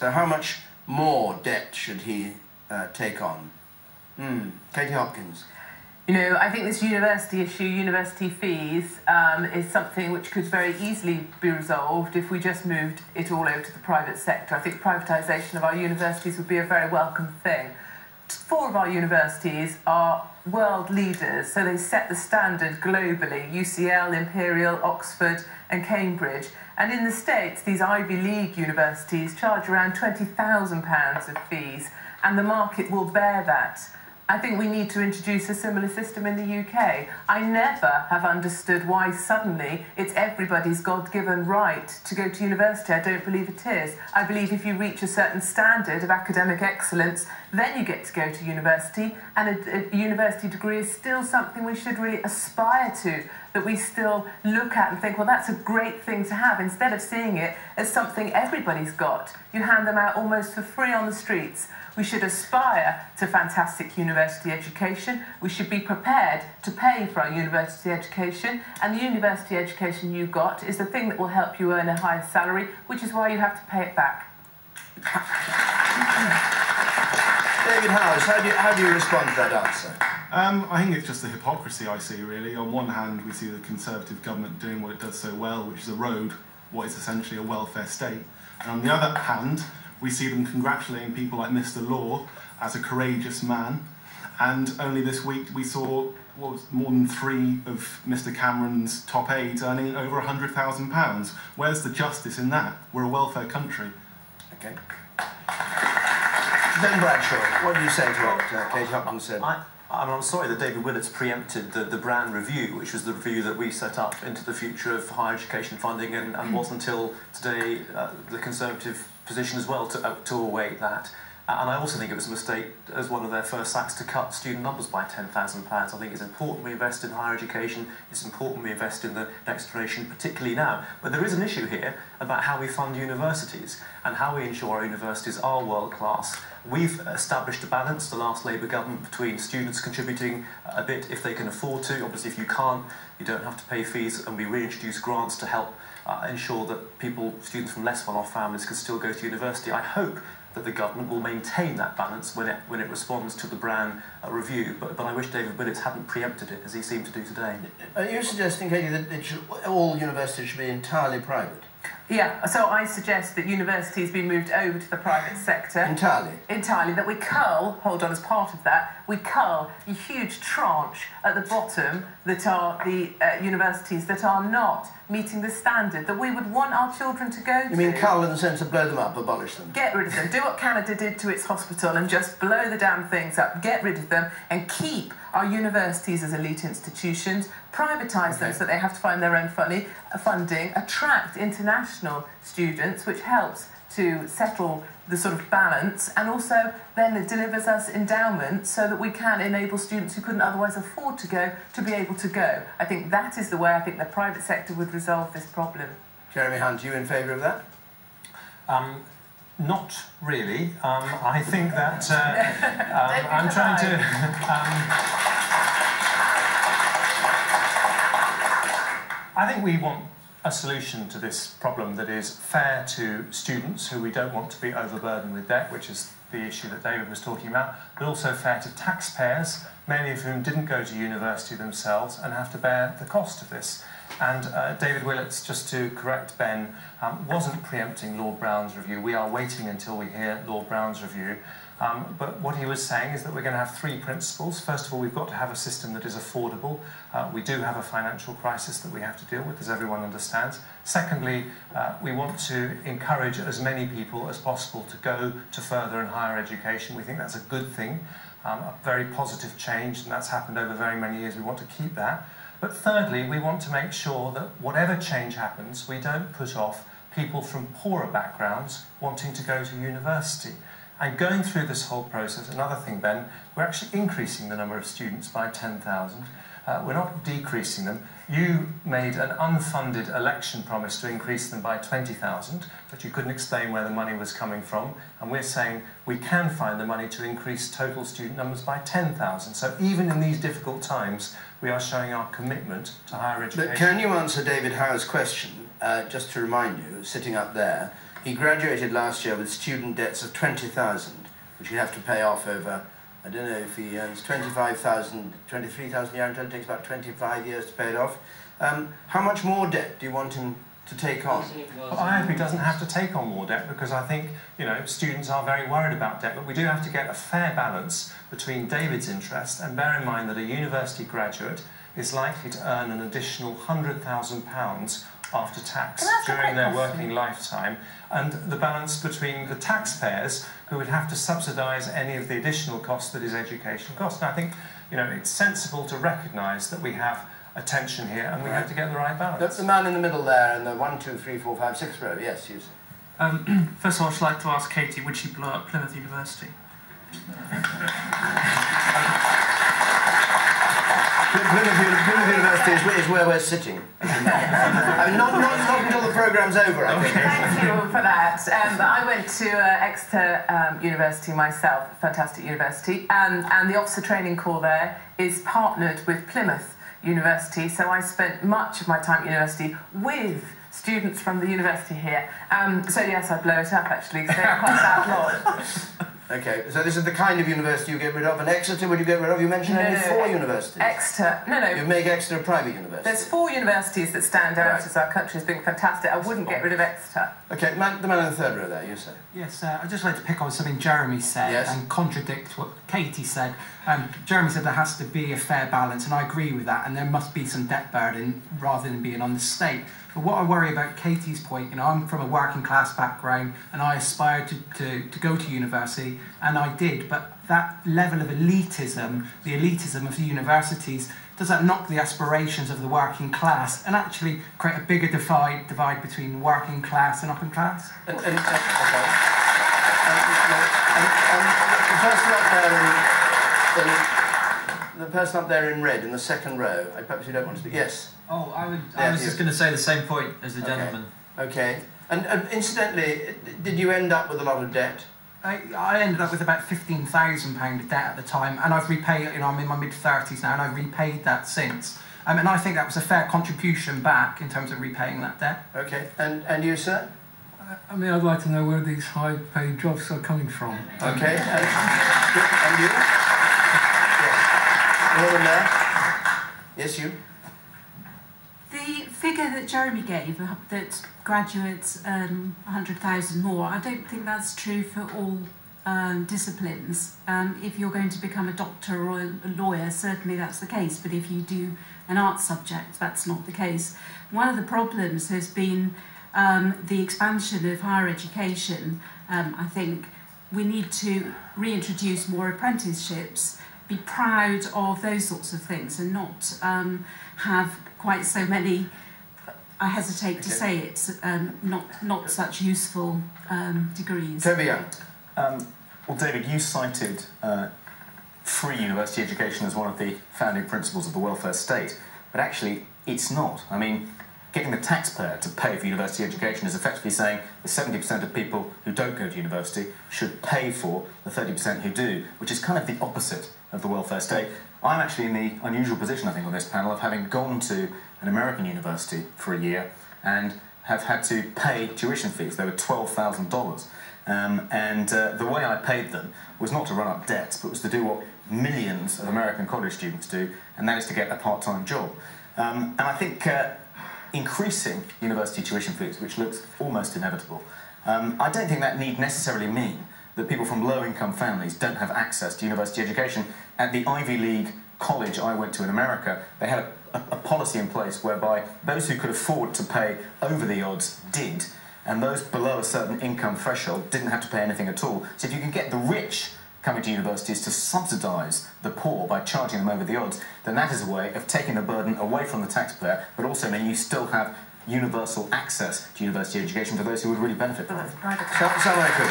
So how much more debt should he take on? Katie Hopkins. You know, I think this university issue, university fees, is something which could very easily be resolved if we just moved it all over to the private sector. I think privatisation of our universities would be a very welcome thing. 4 of our universities are world leaders, so they set the standard globally: UCL, Imperial, Oxford and Cambridge. And in the States, these Ivy League universities charge around £20,000 of fees, and the market will bear that. I think we need to introduce a similar system in the UK. I never have understood why suddenly it's everybody's God-given right to go to university. I don't believe it is. I believe if you reach a certain standard of academic excellence, then you get to go to university, and a university degree is still something we should really aspire to, that we still look at and think, well, that's a great thing to have, instead of seeing it as something everybody's got. You hand them out almost for free on the streets. We should aspire to fantastic university education. We should be prepared to pay for our university education, and the university education you got is the thing that will help you earn a higher salary, which is why you have to pay it back. David Howes, how do you respond to that answer? I think it's just the hypocrisy I see, really. On one hand, we see the Conservative government doing what it does so well, which is erode what is essentially a welfare state. And on the other hand, we see them congratulating people like Mr. Law as a courageous man. And only this week we saw more than 3 of Mr. Cameron's top aides earning over £100,000. Where's the justice in that? We're a welfare country. Okay. Ben Bradshaw, what do you say to what Katie Hopkins said? I'm sorry that David Willetts preempted the Brand Review, which was the review that we set up into the future of higher education funding, and wasn't until today the Conservative position as well to await that. And I also think it was a mistake as one of their first acts to cut student numbers by £10,000. I think it's important we invest in higher education, it's important we invest in the next generation, particularly now. But there is an issue here about how we fund universities and how we ensure our universities are world class. We've established a balance, the last Labour government, between students contributing a bit if they can afford to. Obviously, if you can't, you don't have to pay fees, and we reintroduce grants to help ensure that students from less well-off families can still go to university. I hope that the government will maintain that balance when it responds to the Brand Review, but I wish David Willetts hadn't preempted it, as he seemed to do today. Are you suggesting, Katie, that all universities should be entirely private? Yeah, so I suggest that universities be moved over to the private sector. Entirely? Entirely. That we cull, hold on, as part of that, we cull a huge tranche at the bottom that are the universities that are not meeting the standard that we would want our children to go to. You mean cull in the sense of blow them up, abolish them? Get rid of them. Do what Canada did to its hospital and just blow the damn things up. Get rid of them and keep our universities as elite institutions, privatise them so they have to find their own funding, attract international students, which helps to settle the sort of balance, and also then it delivers us endowments so that we can enable students who couldn't otherwise afford to go to be able to go. I think that is the way I think the private sector would resolve this problem. Jeremy Hunt, are you in favour of that? Not really. I think that I'm trying to... I think we want a solution to this problem that is fair to students who we don't want to be overburdened with debt, which is the issue that David was talking about, but also fair to taxpayers, many of whom didn't go to university themselves and have to bear the cost of this. And David Willetts, just to correct Ben, wasn't preempting Lord Browne's review. We are waiting until we hear Lord Browne's review. But what he was saying is that we're going to have 3 principles. First of all, we've got to have a system that is affordable. We do have a financial crisis that we have to deal with, as everyone understands. Secondly, we want to encourage as many people as possible to go to further and higher education. We think that's a good thing, a very positive change, and that's happened over very many years. We want to keep that. But thirdly, we want to make sure that whatever change happens, we don't put off people from poorer backgrounds wanting to go to university. And going through this whole process, another thing, Ben, we're actually increasing the number of students by 10,000. We're not decreasing them. You made an unfunded election promise to increase them by 20,000, but you couldn't explain where the money was coming from. And we're saying we can find the money to increase total student numbers by 10,000. So even in these difficult times, we are showing our commitment to higher education. But can you answer David Howe's question, just to remind you, sitting up there, He graduated last year with student debts of 20,000, which he'd have to pay off over, I don't know if he earns 25,000, 23,000 a year, until it takes about 25 years to pay it off. How much more debt do you want him to take on? Well, I hope he doesn't have to take on more debt, because I think, you know, students are very worried about debt, but we do have to get a fair balance between David's interest, and bear in mind that a university graduate is likely to earn an additional £100,000 after tax during their working lifetime, and the balance between the taxpayers who would have to subsidise any of the additional costs that his education costs. And I think, you know, it's sensible to recognise that we have a tension here, and we have to get the right balance. That's the man in the middle there, in the 1, 2, 3, 4, 5, 6 row. Yes, you say. First of all, I'd like to ask Katie, would she blow up Plymouth University? Plymouth University is where we're sitting. I mean, not until the programme's over, I think. Thank you for that. I went to Exeter University myself, a fantastic university, and the Officer Training Corps there is partnered with Plymouth University, so I spent much of my time at university with students from the university here. So yes, I'd blow it up actually, because they're quite a bad lot. Okay, so this is the kind of university you get rid of. And Exeter, would you get rid of? You mentioned only 4 universities. Exeter, no. You'd make Exeter a private university. There's 4 universities that stand out as our country as being fantastic. I wouldn't get rid of Exeter. Okay, the man in the third row there, you say. Yes, I'd just like to pick on something Jeremy said and contradict what Katie said. Jeremy said there has to be a fair balance, and I agree with that, and there must be some debt burden rather than being on the state. But what I worry about Katie's point, you know, I'm from a working class background and I aspired to go to university, and I did, but that level of elitism, the elitism of the universities, does that knock the aspirations of the working class and actually create a bigger divide between working class and upper class? The person up there in red, in the second row, perhaps you don't want to speak. Yes? Oh, I was just going to say the same point as the gentleman. Okay. And incidentally, did you end up with a lot of debt? I ended up with about £15,000 of debt at the time, and I've repaid, you know, I'm in my mid-30s now, and I've repaid that since. And I think that was a fair contribution back in terms of repaying that debt. Okay. And you, sir? I mean, I'd like to know where these high-paid jobs are coming from. Okay. And you? Yes. Yes, you? The figure that Jeremy gave, that graduates earn 100,000 more, I don't think that's true for all disciplines. If you're going to become a doctor or a lawyer, certainly that's the case, but if you do an arts subject, that's not the case. One of the problems has been the expansion of higher education. I think we need to reintroduce more apprenticeships, be proud of those sorts of things, and not have quite so many, I hesitate to say it, not such useful degrees. Toby Young. Well, David, you cited free university education as one of the founding principles of the welfare state, but actually it's not. I mean, getting the taxpayer to pay for university education is effectively saying the 70% of people who don't go to university should pay for the 30% who do, which is kind of the opposite of the welfare state. I'm actually in the unusual position, I think, on this panel of having gone to an American university for a year and have had to pay tuition fees. They were $12,000. The way I paid them was not to run up debts, but was to do what millions of American college students do, and that is to get a part-time job. And I think increasing university tuition fees, which looks almost inevitable, I don't think that need necessarily mean that people from low-income families don't have access to university education. At the Ivy League college I went to in America, they had a policy in place whereby those who could afford to pay over the odds did, and those below a certain income threshold didn't have to pay anything at all. So if you can get the rich coming to universities to subsidise the poor by charging them over the odds, then that is a way of taking the burden away from the taxpayer, but also then you still have universal access to university education for those who would really benefit from it. Salma Yaqoob.